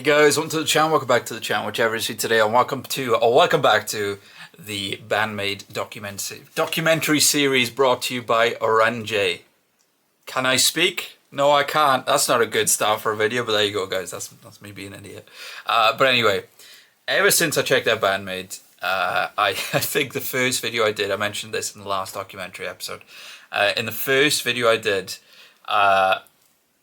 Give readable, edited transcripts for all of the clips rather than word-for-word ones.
guys, welcome to the channel, welcome back to the channel, whichever is you today, and welcome back to the BANDMAID documentary series brought to you by Orange. Can I speak? No, I can't. That's not a good start for a video, but there you go, guys. That's me being an idiot. But anyway, ever since I checked out BANDMAID, I think the first video I did, I mentioned this in the last documentary episode, in the first video I did,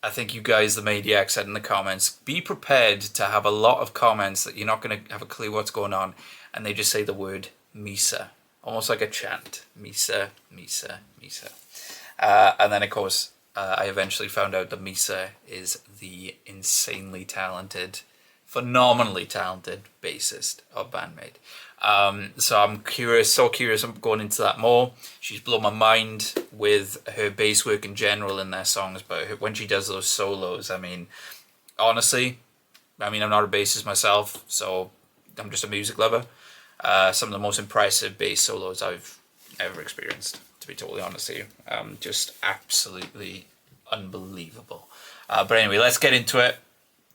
I think you guys, the Maniac, said in the comments, be prepared to have a lot of comments that you're not going to have a clue what's going on, and they just say the word Misa, almost like a chant. Misa, Misa, Misa. And then, of course, I eventually found out that Misa is the insanely talented, phenomenally talented bassist of BANDMAID. So I'm so curious, I'm going into that more. She's blown my mind with her bass work in general in their songs, but when she does those solos, I mean, honestly, I'm not a bassist myself, so I'm just a music lover. Some of the most impressive bass solos I've ever experienced, to be totally honest with you. Just absolutely unbelievable. But anyway, let's get into it.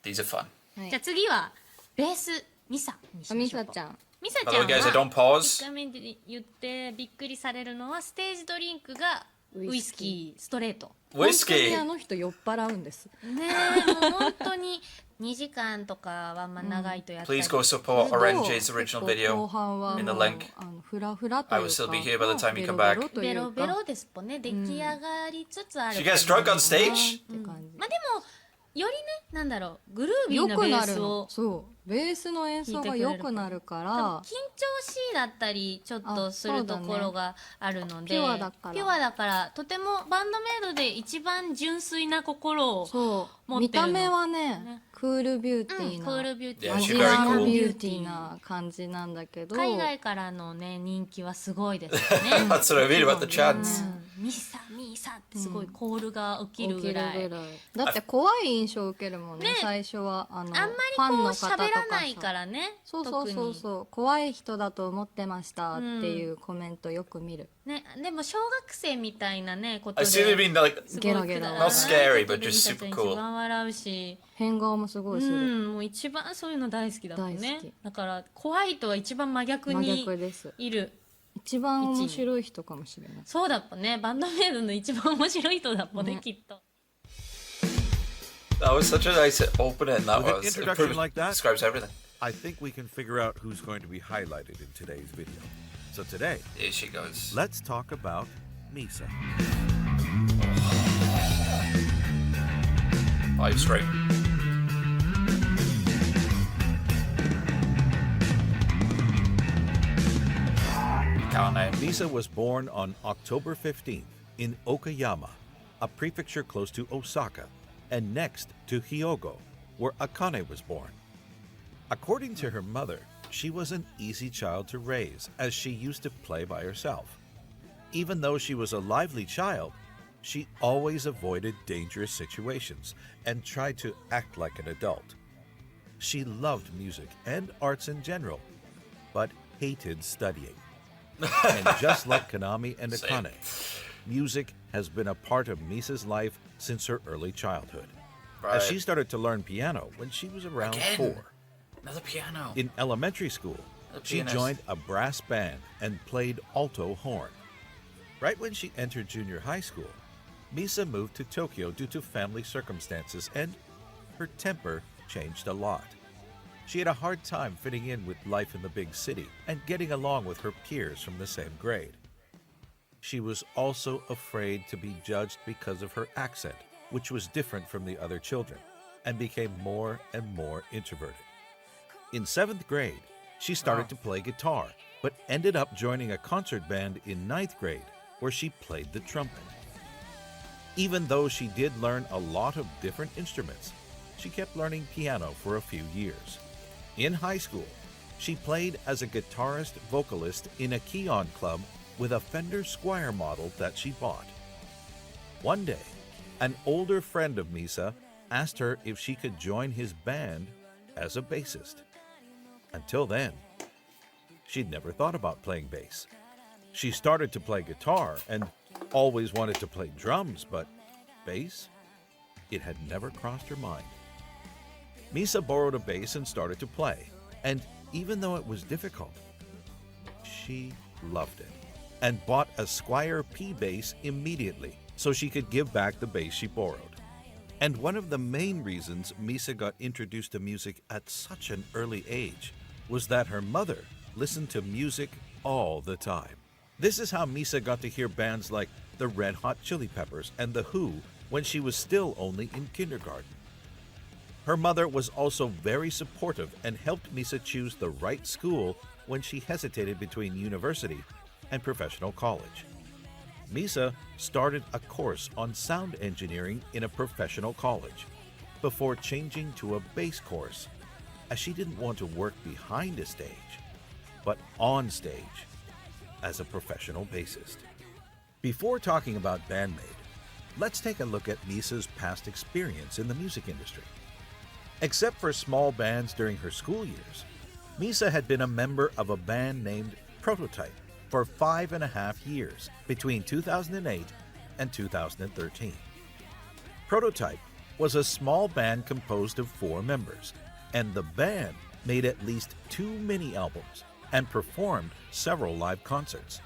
These are fun. じゃあ次はベースミサにしましょう。ミサちゃん。ミサち By ゃ the ん way, guys, I は don't pause. 1回目で言ってびっくりされるのはステージドリンクがウイスキーストレート。本当に Whiskey. あの人酔っ払うんです。ねえ、もう本当に2時間とかはまあ長いとやったり。 Please go support Orange's original 後 video 半は in the もう link. フラフラというか I will still be here by the time you come back. ベロベロですもんね、出来上がりつつある。 She gets drunk on stage? って感じ。まあでもよりね、なんだろう、グルービー良なベくなるの。ースをそうベースの演奏が良くなるから緊張しいだったりちょっとするところがあるので、ピュアだからピュアだからとてもバンドメイドで一番純粋な心をそう持ってるの。見た目はねクールビューティーな、クールビューティ Yeah, ー、 she's アジ very ア cool. ンビューティーな感じなんだけど海外からのね人気はすごいですよね。That's what I mean about the chants. ミサミサってすごいコールが起きるぐらい。だって怖い印象を受けるもんね、最初はあんまりファンこうの方とか喋らないからね。そうそう怖い人だと思ってましたっていうコメントよく見る、ね、でも小学生みたいなねこと I で see what you mean, like, すごいゲラゲラ not scary, but くだらない just ことで super 一 cool. 番笑うし、変顔もすごいする、もう一番そういうの大好きだもん大ね好き。だから怖いとは一番真逆真に逆ですいる。一番面白い人かもしれない。そうだっぽね、バンドメイドの一番面白い人だっぽね、きっと。 That was such a nice opening. That With an was. It introduction like that? describes everything. I think we can figure out who's going to be highlighted in today's video. So today, Here she goes. let's talk about Misa. 5 straight. Can't name. Misa was born on October 15th in Okayama, a prefecture close to Osaka, and next to Hyogo, where Akane was born. According to her mother, she was an easy child to raise as she used to play by herself. Even though she was a lively child, she always avoided dangerous situations and tried to act like an adult. She loved music and arts in general, but hated studying. And just like Konami and Same. Akane, music has been a part of Misa's life since her early childhood, as she started to learn piano when she was around Again? 4. Another piano. In elementary school, Another she pianist. joined a brass band and played alto horn. Right when she entered junior high school, Misa moved to Tokyo due to family circumstances, and her temper changed a lot. She had a hard time fitting in with life in the big city and getting along with her peers from the same grade. She was also afraid to be judged because of her accent, which was different from the other children, and became more and more introverted. In 7th grade, she started to play guitar, but ended up joining a concert band in 9th grade, where she played the trumpet. Even though she did learn a lot of different instruments, she kept learning piano for a few years. In high school, she played as a guitarist vocalist in a Keon club with a Fender Squier model that she bought. One day, an older friend of Misa asked her if she could join his band as a bassist. Until then, she'd never thought about playing bass. She started to play guitar and always wanted to play drums, but bass? It had never crossed her mind. Misa borrowed a bass and started to play. And even though it was difficult, she loved it and bought a Squier P bass immediately so she could give back the bass she borrowed. And one of the main reasons Misa got introduced to music at such an early age was that her mother listened to music all the time. This is how Misa got to hear bands like the Red Hot Chili Peppers and The Who when she was still only in kindergarten. Her mother was also very supportive and helped Misa choose the right school when she hesitated between university and professional college. Misa started a course on sound engineering in a professional college before changing to a bass course, as she didn't want to work behind a stage, but on stage as a professional bassist. Before talking about BANDMAID, let's take a look at Misa's past experience in the music industry. Except for small bands during her school years, Misa had been a member of a band named Prototype for 5.5 years between 2008 and 2013. Prototype was a small band composed of 4 members, and the band made at least 2 mini-albums and performed several live concerts.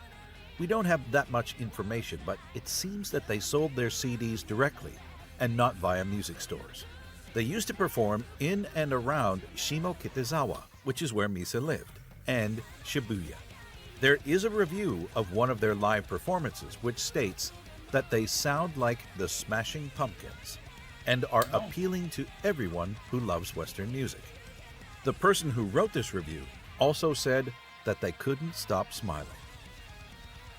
We don't have that much information, but it seems that they sold their CDs directly and not via music stores. They used to perform in and around Shimokitazawa, which is where Misa lived, and Shibuya. There is a review of one of their live performances which states that they sound like the Smashing Pumpkins and are appealing to everyone who loves Western music. The person who wrote this review also said that they couldn't stop smiling.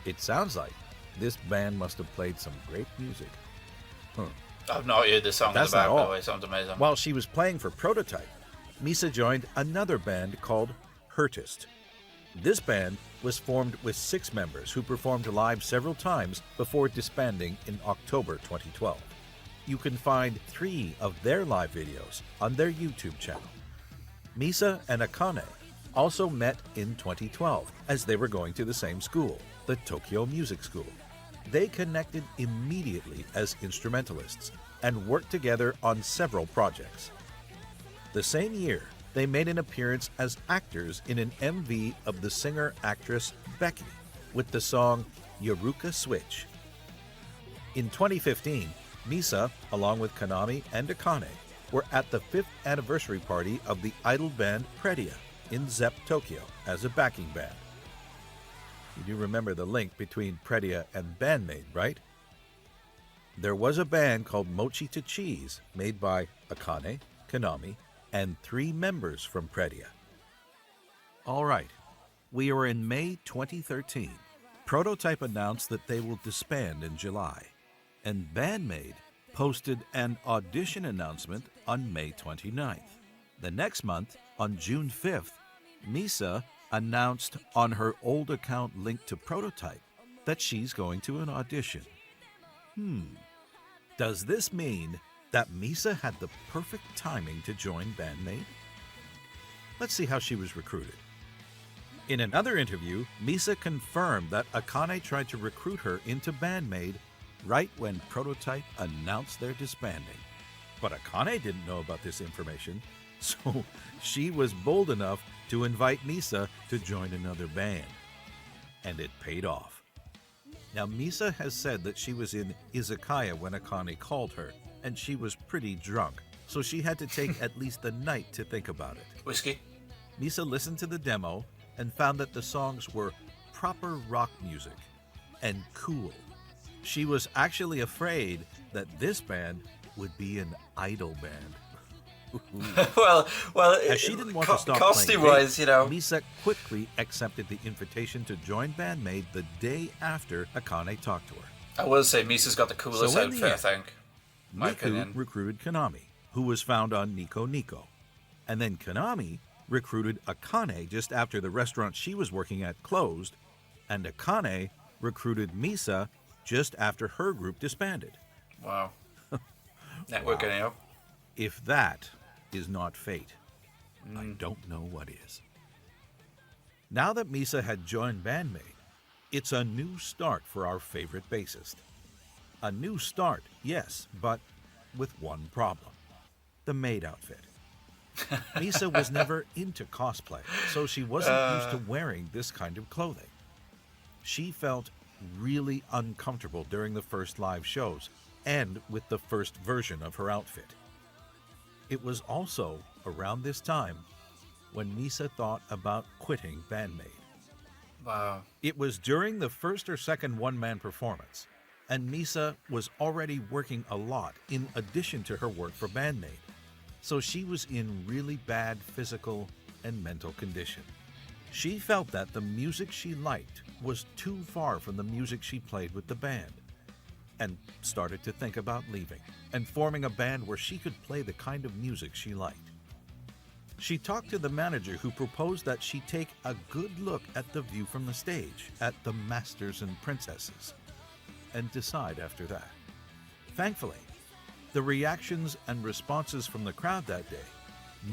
It sounds like this band must have played some great music. I've not heard the song in the That's not back, all. by the way. It sounds amazing. While she was playing for Prototype, Misa joined another band called Hertist. This band was formed with 6 members who performed live several times before disbanding in October 2012. You can find 3 of their live videos on their YouTube channel. Misa and Akane also met in 2012 as they were going to the same school, the Tokyo Music School. They connected immediately as instrumentalists and worked together on several projects. The same year, they made an appearance as actors in an MV of the singer-actress Becky with the song Yoruka Switch. In 2015, Misa, along with Konami and Akane, were at the 5th anniversary party of the idol band Predia in ZEP Tokyo as a backing band. You do remember the link between Predia and BANDMAID, right? There was a band called Mochi to Cheese made by Akane, Konami, and 3 members from Predia. All right, we are in May 2013. Prototype announced that they will disband in July, and BANDMAID posted an audition announcement on May 29th. The next month, on June 5th, Misa announced on her old account linked to Prototype that she's going to an audition. Does this mean that Misa had the perfect timing to join BANDMAID? Let's see how she was recruited. In another interview, Misa confirmed that Akane tried to recruit her into BANDMAID right when Prototype announced their disbanding. But Akane didn't know about this information, so she was bold enough to invite Misa to join another band. And it paid off. Now, Misa has said that she was in izakaya when Akane called her, and she was pretty drunk, so she had to take at least the night to think about it. Whiskey? Misa listened to the demo and found that the songs were proper rock music and cool. She was actually afraid that this band would be an idol band. well, As she didn't want to stop costume-wise, playing, Misa quickly accepted the invitation to join BANDMAID the day after Akane talked to her. I will say Misa's got the coolest So in the outfit, I end, think. My opinion. Miku recruited Konami, who was found on Nico Nico. And then Konami recruited Akane just after the restaurant she was working at closed, and Akane recruited Misa just after her group disbanded. Wow. Networking up. If that is not fate, I don't know what is. Now that Misa had joined BANDMAID, it's a new start for our favorite bassist. A new start, yes, but with one problem. The maid outfit. Misa was never into cosplay, so she wasn't used to wearing this kind of clothing. She felt really uncomfortable during the first live shows and with the first version of her outfit. It was also around this time when Misa thought about quitting BANDMAID. Wow. It was during the first or second one-man performance, and Misa was already working a lot in addition to her work for BANDMAID, so she was in really bad physical and mental condition. She felt that the music she liked was too far from the music she played with the band, and started to think about leaving and forming a band where she could play the kind of music she liked. She talked to the manager, who proposed that she take a good look at the view from the stage at the Masters and Princesses and decide after that. Thankfully, the reactions and responses from the crowd that day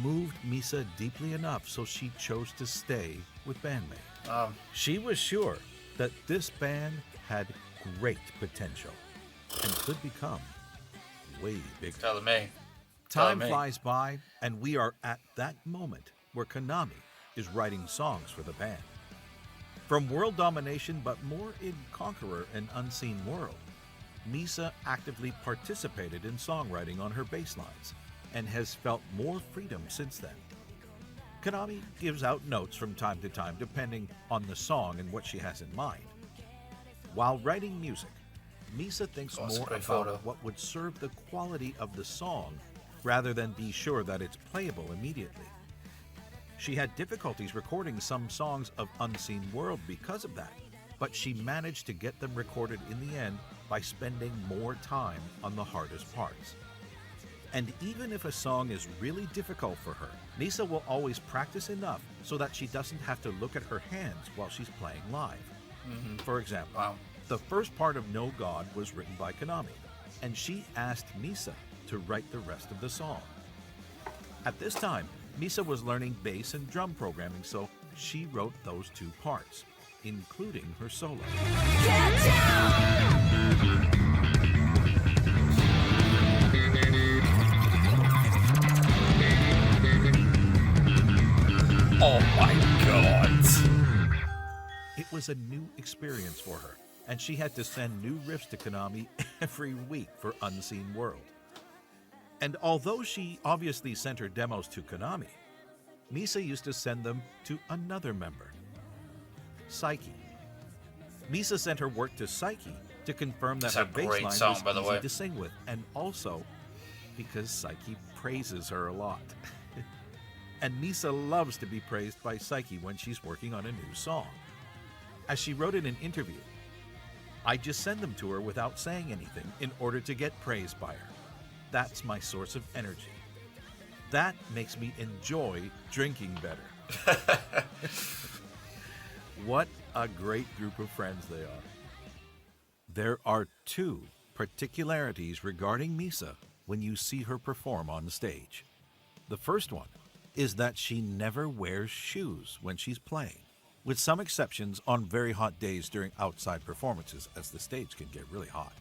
moved Misa deeply enough so she chose to stay with BANDMAID. She was sure that this band had great potential and could become way bigger. Telling me. Time flies by, and we are at that moment where Konami is writing songs for the band. From world domination, but more in Conqueror and Unseen World, Misa actively participated in songwriting on her bass lines and has felt more freedom since then. Konami gives out notes from time to time depending on the song and what she has in mind. While writing music, Misa thinks more about what would serve the quality of the song rather than be sure that it's playable immediately. She had difficulties recording some songs of Unseen World because of that, but she managed to get them recorded in the end by spending more time on the hardest parts. And even if a song is really difficult for her, Misa will always practice enough so that she doesn't have to look at her hands while she's playing live. For example, the first part of No God was written by Konami, and she asked Misa to write the rest of the song. At this time, Misa was learning bass and drum programming, so she wrote those two parts, including her solo. Oh my god. It was a new experience for her, and she had to send new riffs to Konami every week for Unseen World. And although she obviously sent her demos to Konami, Misa used to send them to another member, Psyche. Misa sent her work to Psyche to confirm that her bass line was easy to sing with, and also because Psyche praises her a lot. And Misa loves to be praised by Psyche when she's working on a new song. As she wrote in an interview, "I just send them to her without saying anything in order to get praised by her. That's my source of energy. That makes me enjoy drinking better." What a great group of friends they are. There are two particularities regarding Misa when you see her perform on stage. The first one is that she never wears shoes when she's playing, with some exceptions on very hot days during outside performances, as the stage can get really hot.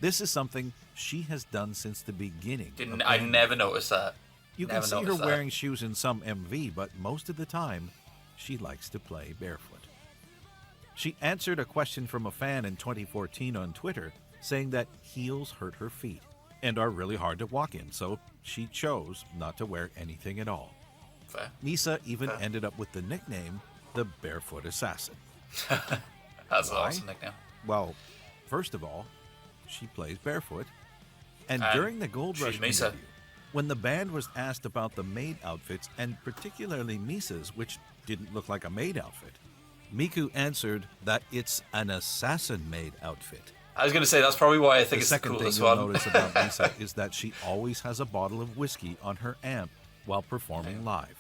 This is something she has done since the beginning. I never noticed that. You can see her wearing shoes in some MV, but most of the time, she likes to play barefoot. She answered a question from a fan in 2014 on Twitter, saying that heels hurt her feet and are really hard to walk in, so she chose not to wear anything at all. Fair. Misa even ended up with the nickname the Barefoot Assassin. That's an awesome nickname. Well, first of all, she plays barefoot. And during the Gold Rush interview, when the band was asked about the maid outfits, and particularly Misa's, which didn't look like a maid outfit, Miku answered that it's an assassin-made outfit. I was going to say, that's probably why I think it's the coolest one. The second thing you'll notice about Misa is that she always has a bottle of whiskey on her amp while performing live.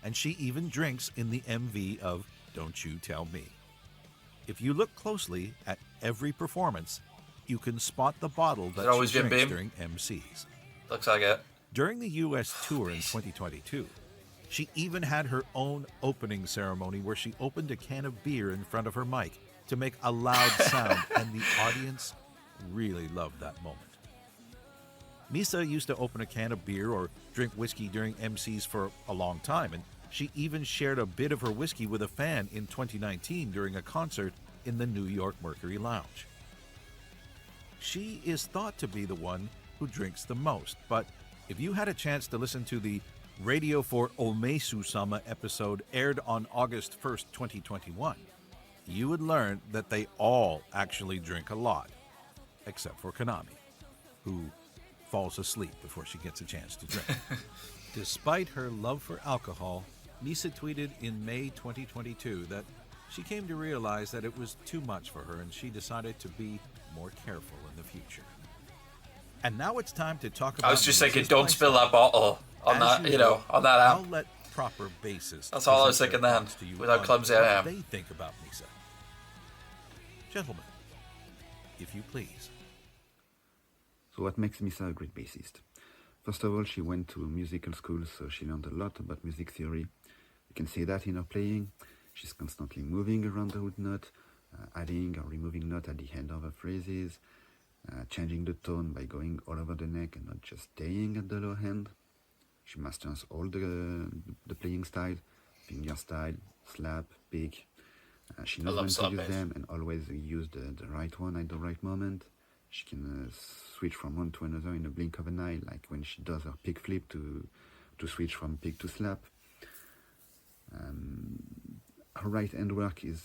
And she even drinks in the MV of Don't You Tell Me. If you look closely at every performance, you can spot the bottle that she drinks during MCs. Looks like it. During the US tour in 2022, she even had her own opening ceremony where she opened a can of beer in front of her mic to make a loud sound, and the audience really loved that moment. Misa used to open a can of beer or drink whiskey during MCs for a long time, and she even shared a bit of her whiskey with a fan in 2019 during a concert in the New York Mercury Lounge. She is thought to be the one who drinks the most, but if you had a chance to listen to the Radio for Omesu-sama episode aired on August 1st, 2021, you would learn that they all actually drink a lot, except for Konami, who falls asleep before she gets a chance to drink. Despite her love for alcohol, Misa tweeted in May 2022 that she came to realize that it was too much for her and she decided to be more careful in the future. And now it's time to talk about... I was just thinking, Misa's don't spill that bottle on that, on that I'll amp. let proper bassists... That's all I was present thinking their then, thoughts to you with how on clumsy I what am. they think about Misa. Gentlemen, if you please. So what makes Misa a great bassist? First of all, she went to musical school, so she learned a lot about music theory. You can see that in her playing. She's constantly moving around the root note, adding or removing note at the end of her phrases, changing the tone by going all over the neck and not just staying at the low end. She masters all the playing style, finger style, slap, pick. She knows when to use them and always use the right one at the right moment. She can switch from one to another in a blink of an eye, like when she does her pick flip to switch from pick to slap. Her right hand work is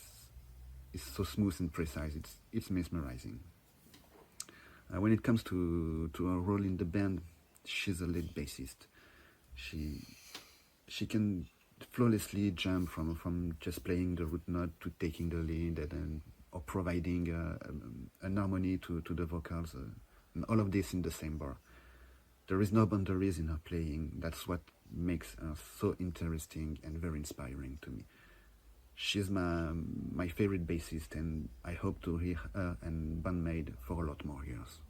so smooth and precise. It's mesmerizing. When it comes to her role in the band, she's a lead bassist. She can flawlessly jump from just playing the root note to taking the lead and or providing an harmony to the vocals, and all of this in the same bar. There is no boundaries in her playing. That's what makes her so interesting and very inspiring to me. She's my favorite bassist, and I hope to hear her and BANDMAID for a lot more years.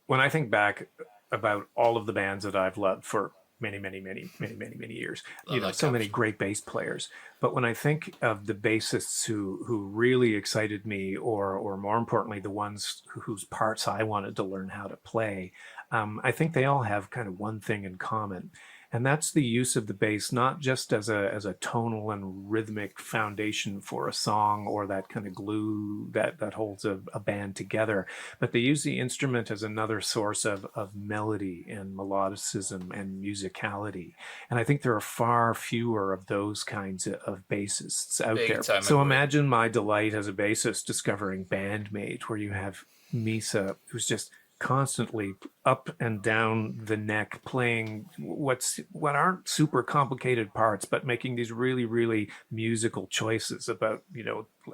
When I think back about all of the bands that I've loved for many years, so many great bass players. But when I think of the bassists who really excited me, or more importantly, the ones whose parts I wanted to learn how to play, I think they all have kind of one thing in common. And that's the use of the bass, not just as a tonal and rhythmic foundation for a song or that kind of glue that holds a band together, but they use the instrument as another source of melody and melodicism and musicality. And I think there are far fewer of those kinds of bassists out there. So imagine my delight as a bassist discovering BANDMAID, where you have Misa, who's just constantly up and down the neck playing what aren't super complicated parts, but making these really musical choices about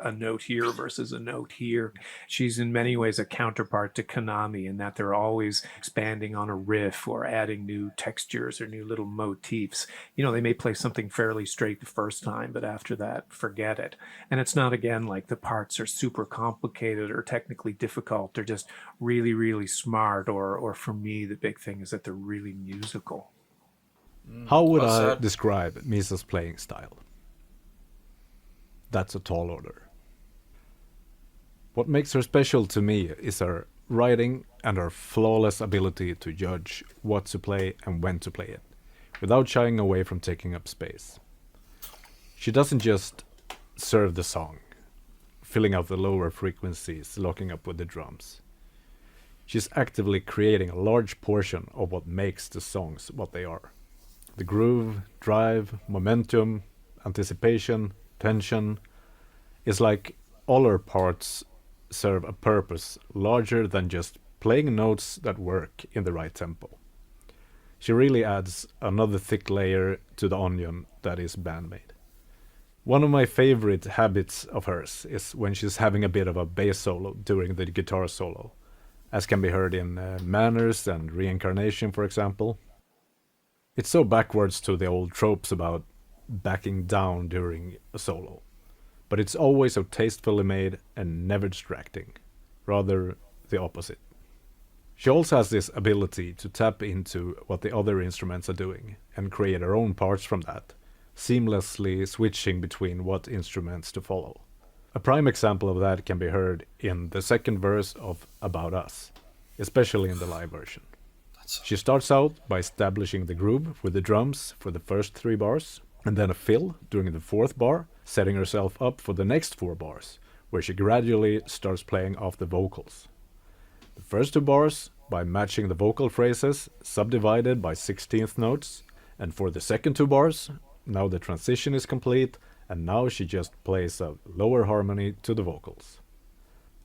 a note here versus a note here. She's in many ways a counterpart to Konami in that they're always expanding on a riff or adding new textures or new little motifs. They may play something fairly straight the first time, but after that, forget it. And it's not, again, like the parts are super complicated or technically difficult. They're just really smart, or for me, the big thing is that they're really musical. How would I describe Misa's playing style? That's a tall order. What makes her special to me is her writing and her flawless ability to judge what to play and when to play it, without shying away from taking up space. She doesn't just serve the song, filling out the lower frequencies, locking up with the drums. She's actively creating a large portion of what makes the songs what they are. The groove, drive, momentum, anticipation, tension. Is like all her parts serve a purpose larger than just playing notes that work in the right tempo. She really adds another thick layer to the onion that is BANDMAID. One of my favorite habits of hers is when she's having a bit of a bass solo during the guitar solo, as can be heard in Manners and Reincarnation, for example. It's so backwards to the old tropes about backing down during a solo, but it's always so tastefully made and never distracting, rather the opposite. She also has this ability to tap into what the other instruments are doing and create her own parts from that, seamlessly switching between what instruments to follow. A prime example of that can be heard in the second verse of About Us, especially in the live version. She starts out by establishing the groove with the drums for the first 3 bars, and then a fill during the 4th bar, setting herself up for the next 4 bars, where she gradually starts playing off the vocals. The first 2 bars by matching the vocal phrases subdivided by 16th notes, and for the second 2 bars, now the transition is complete, and now she just plays a lower harmony to the vocals.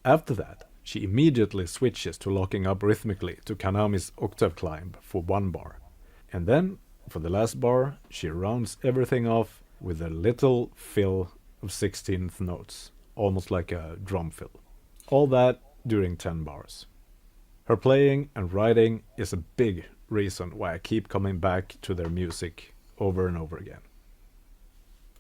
After that, she immediately switches to locking up rhythmically to Kanami's octave climb for 1 bar. And then, for the last bar, she rounds everything off with a little fill of 16th notes, almost like a drum fill. All that during 10 bars. Her playing and writing is a big reason why I keep coming back to their music over and over again.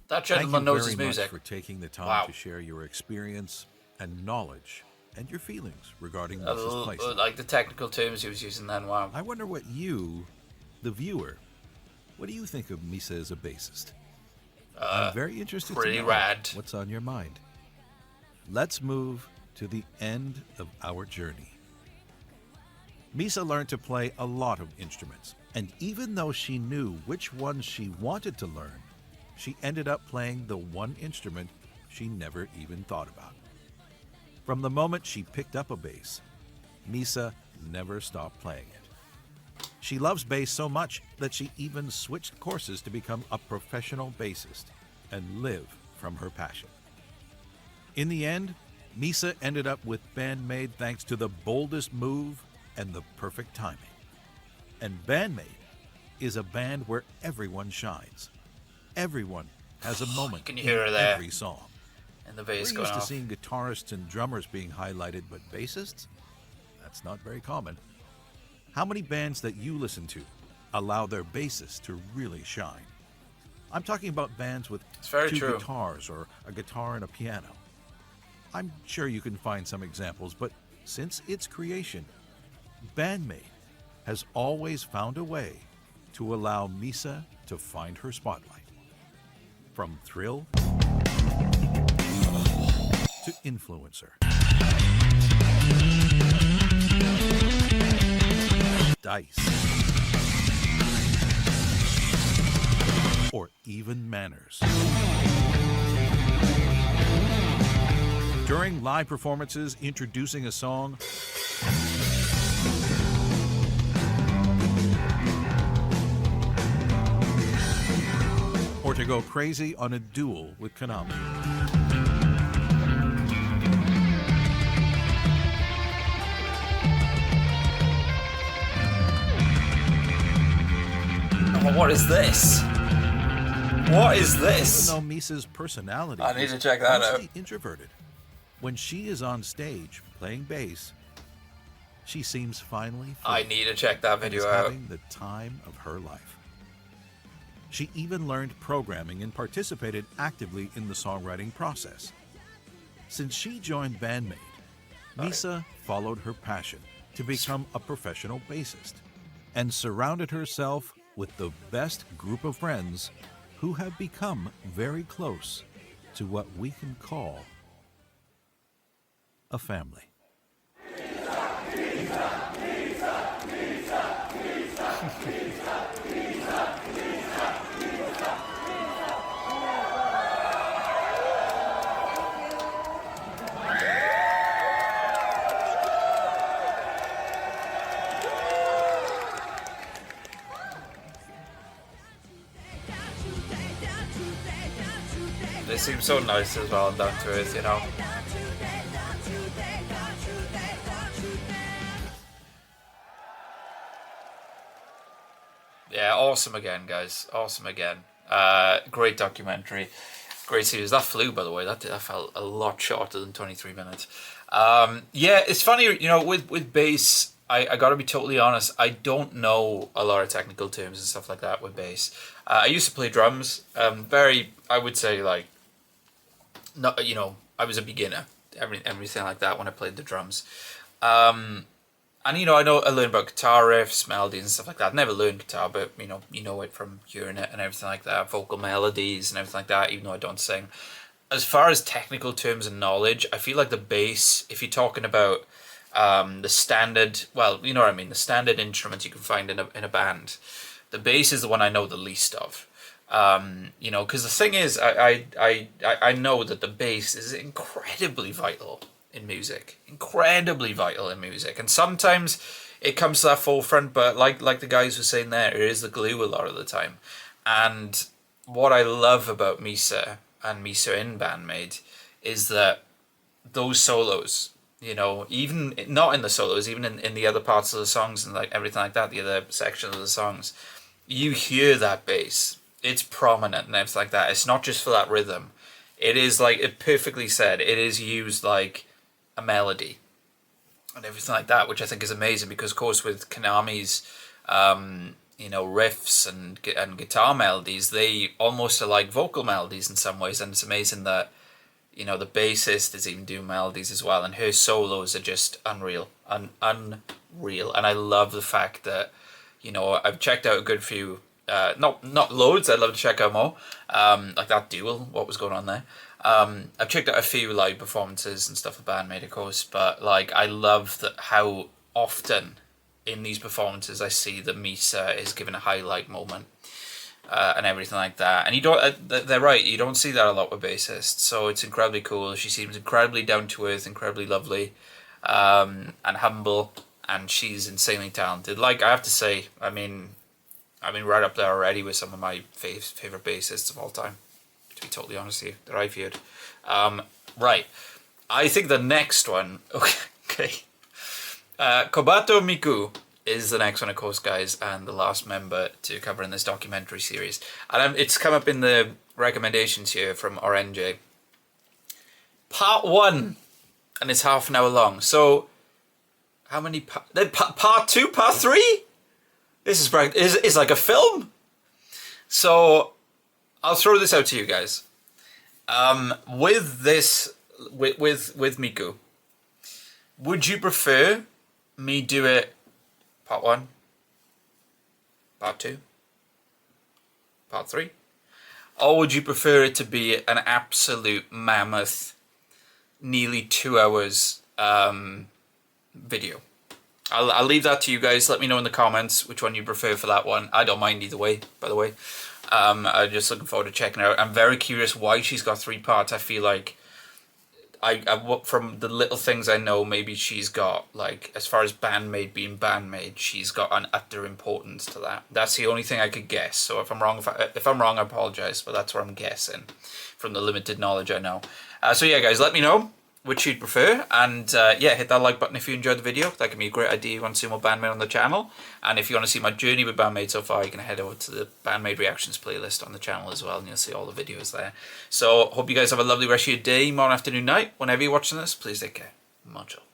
That Thank gentleman you knows very his much music. for taking the time Wow. to share your experience and knowledge and your feelings regarding Misa's placement. Like the technical terms he was using then, wow. I wonder what you, the viewer, what do you think of Misa as a bassist? I'm very interested to pretty know rad. what's on your mind. Let's move to the end of our journey. Misa learned to play a lot of instruments, and even though she knew which ones she wanted to learn, she ended up playing the one instrument she never even thought about. From the moment she picked up a bass, Misa never stopped playing it. She loves bass so much that she even switched courses to become a professional bassist and live from her passion. In the end, Misa ended up with BANDMAID thanks to the boldest move and the perfect timing. And BANDMAID is a band where everyone shines. Everyone has a moment can in hear her there. every song. And the We're bass used going to off. seeing guitarists and drummers being highlighted, but bassists? That's not very common. How many bands that you listen to allow their bassists to really shine? I'm talking about bands with very 2 true. guitars or a guitar and a piano. I'm sure you can find some examples, but since its creation, BANDMAID has always found a way to allow Misa to find her spotlight. From thrill to influencer. Dice. Or even manners. During live performances introducing a song, or to go crazy on a duel with Konami. Oh, what is this? What is this? Even though Misa's personality I need is to check that out. mostly introverted, when she is on stage playing bass, she seems finally free I need to check that and video is out. having the time of her life. She even learned programming and participated actively in the songwriting process. Since she joined BANDMAID, Misa followed her passion to become a professional bassist and surrounded herself with the best group of friends who have become very close to what we can call a family. They seem so nice as well and down to earth, you know. Yeah, awesome again, guys. Awesome again. Great documentary. Great series. That flew, by the way. That felt a lot shorter than 23 minutes. Yeah, it's funny, you know, with bass, I gotta be totally honest, I don't know a lot of technical terms and stuff like that with bass. I used to play drums. I would say, like, not, you know, I was a beginner, everything like that when I played the drums. And you know, I learned about guitar riffs, melodies and stuff like that. I never learned guitar, but you know it from hearing it and everything like that, vocal melodies and everything like that, even though I don't sing. As far as technical terms and knowledge, I feel like the bass, if you're talking about the standard, well, you know what I mean, the standard instruments you can find in a band. The bass is the one I know the least of. You know, because the thing is, I know that the bass is incredibly vital in music, and sometimes it comes to that forefront, but like the guys were saying there, it is the glue a lot of the time. And what I love about Misa and Misa in BANDMAID is that those solos, you know, even not in the solos, even in the other parts of the songs and like everything like that, the other sections of the songs, you hear that bass. It's prominent and everything like that. It's not just for that rhythm. It is, like it perfectly said, it is used like a melody and everything like that, which I think is amazing because, of course, with Konami's, you know, riffs and guitar melodies, they almost are like vocal melodies in some ways, and it's amazing that, you know, the bassist is even doing melodies as well, and her solos are just unreal, unreal. And I love the fact that, you know, I've checked out a good few, not loads, I'd love to check out more, like that duel, what was going on there. I've checked out a few live performances and stuff with BANDMAID, of course, but like I love that how often in these performances I see that Misa is given a highlight moment and everything like that. And you don't, they're right, you don't see that a lot with bassists, so it's incredibly cool. She seems incredibly down to earth, incredibly lovely, and humble, and she's insanely talented. Like I have to say, I mean right up there already with some of my favorite bassists of all time, to be totally honest with you, that I've heard. Right, I think the next one, okay. Kobato Miku is the next one, of course, guys, and the last member to cover in this documentary series. And it's come up in the recommendations here from Orange. Part 1, and it's half an hour long. So, how many part 2, part 3? This is like a film. So, I'll throw this out to you guys. With this, with Miku, would you prefer me do it part 1, part 2, part 3? Or would you prefer it to be an absolute mammoth, nearly 2 hours video? I'll leave that to you guys. Let me know in the comments which one you prefer for that one. I don't mind either way, by the way. I'm just looking forward to checking it out. I'm very curious why she's got 3 parts. I feel like from the little things I know, maybe she's got, like, as far as BANDMAID being BANDMAID, she's got an utter importance to that. That's the only thing I could guess. So if I'm wrong, if I'm wrong, I apologize, but that's what I'm guessing from the limited knowledge I know. So yeah, guys, let me know which you'd prefer, and yeah, hit that like button if you enjoyed the video. That can be a great idea. You want to see more BANDMAID on the channel, and if you want to see my journey with BANDMAID so far, you can head over to the BANDMAID reactions playlist on the channel as well, and you'll see all the videos there. So hope you guys have a lovely rest of your day, morning, afternoon, night. Whenever you're watching this, please take care. Much love.